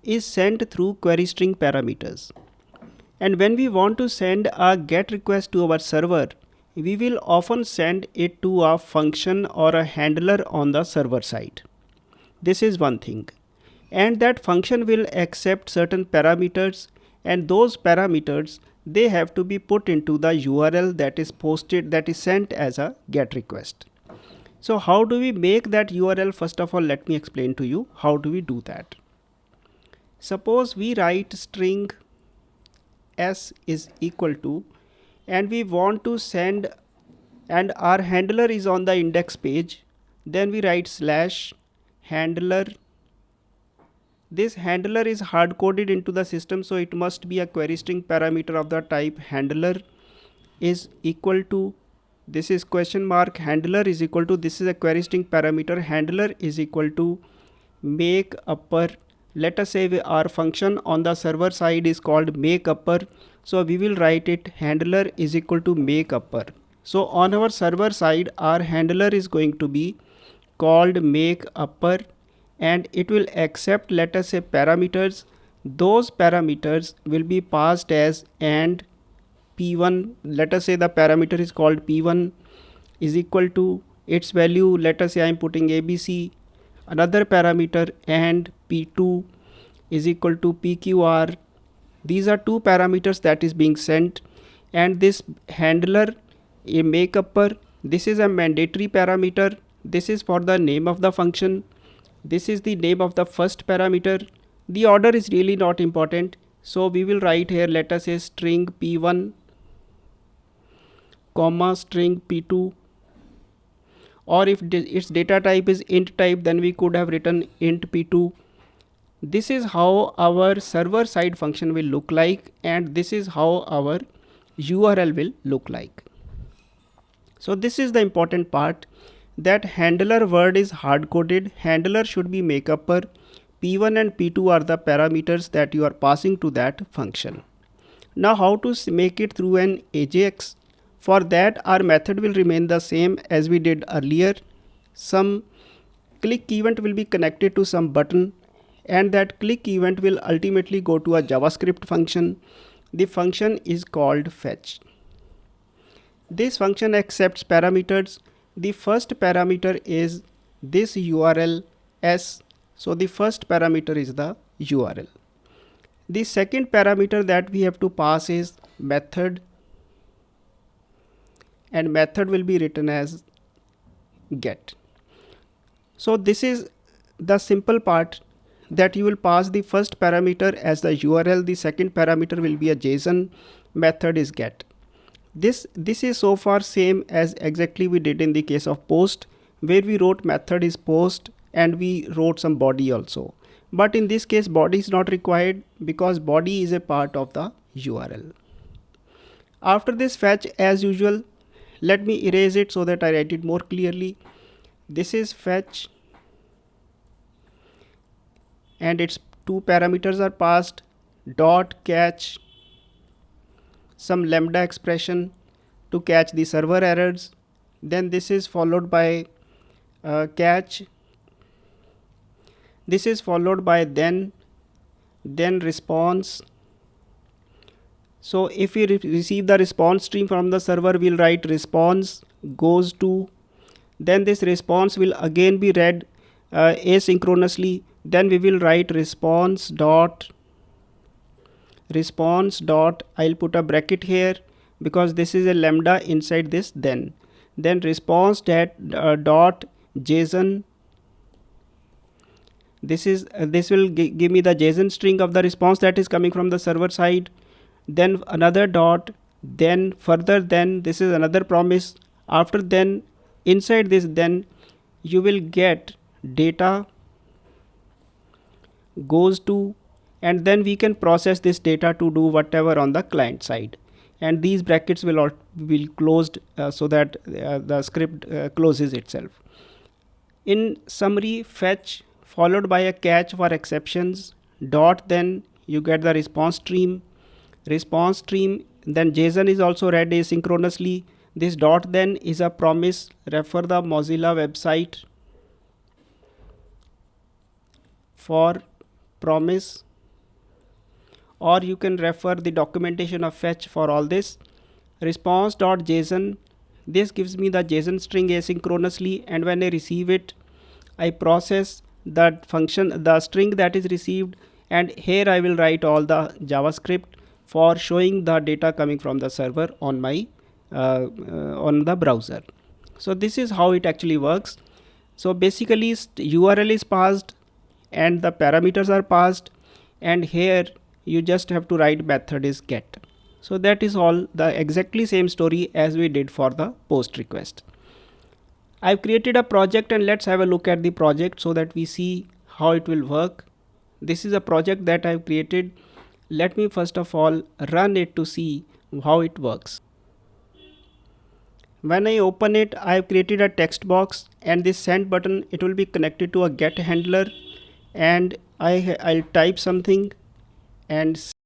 is sent through query string parameters. And when we want to send a GET request to our server, we will often send it to a function or a handler on the server side. This is one thing. And that function will accept certain parameters, and those parameters, they have to be put into the URL that is posted, that is sent as a GET request. So how do we make that URL? First of all, let me explain to you how do we do that. Suppose we write string s is equal to, and we want to send, and our handler is on the index page, then we write slash handler. This handler is hard coded into the system, so it must be a query string parameter of the type handler is equal to, this is question mark, handler is equal to, this is a query string parameter, handler is equal to make upper. Let us say our function on the server side is called make upper, so we will write it handler is equal to make upper. So on our server side, our handler is going to be called make upper, and it will accept, let us say, parameters. Those parameters will be passed as and p1. Let us say the parameter is called p1 is equal to its value, let us say I am putting abc. Another parameter and p2 is equal to pqr. These are two parameters that is being sent, and this handler a make upper, this is a mandatory parameter. This is for the name of the function. This is the name of the first parameter. The order is really not important, so we will write here, let us say string p1 comma string p2, or if its data type is int type, then we could have written int p2. This is how our server side function will look like, and this is how our URL will look like. So this is the important part, that handler word is hard coded. Handler should be make upper. p1 and p2 are the parameters that you are passing to that function. Now how to make it through an AJAX? For that, our method will remain the same as we did earlier. Some click event will be connected to some button, and that click event will ultimately go to a JavaScript function. The function is called fetch. This function accepts parameters. The first parameter is this URL s. So the first parameter is the URL. The second parameter that we have to pass is method, and method will be written as get. So this is the simple part, that you will pass the first parameter as the URL, the second parameter will be a JSON, method is get. This is so far same as exactly we did in the case of post, where we wrote method is post and we wrote some body also. But in this case, body is not required because body is a part of the URL. After this fetch, as usual, let me erase it so that I write it more clearly. This is fetch, and its two parameters are passed, dot catch some lambda expression to catch the server errors. Then this is followed by catch. This is followed by then response. So if we receive the response stream from the server, we'll write response goes to, then this response will again be read asynchronously. Then we will write response dot, I'll put a bracket here because this is a lambda inside this then response dot JSON. This will give me the JSON string of the response that is coming from the server side. Then another dot, then further, then this is another promise. After then, inside this then, you will get data goes to, and then we can process this data to do whatever on the client side, and these brackets will closed so that the script closes itself. In summary, fetch followed by a catch for exceptions, dot, then you get the response stream, then JSON is also read asynchronously. This dot then is a promise. Refer the Mozilla website for promise. or you can refer the documentation of fetch for all this. Response.json, this gives me the JSON string asynchronously, and when I receive it, I process that function, the string that is received, and here I will write all the JavaScript for showing the data coming from the server on my on the browser. So this is how it actually works. So basically URL is passed and the parameters are passed, and here you just have to write method is get. So that is all, the exactly same story as we did for the post request. I've created a project, and let's have a look at the project so that we see how it will work. This is a project that I've created. Let me first of all run it to see how it works. When I open it, I've created a text box, and this send button, it will be connected to a get handler, and I'll type something and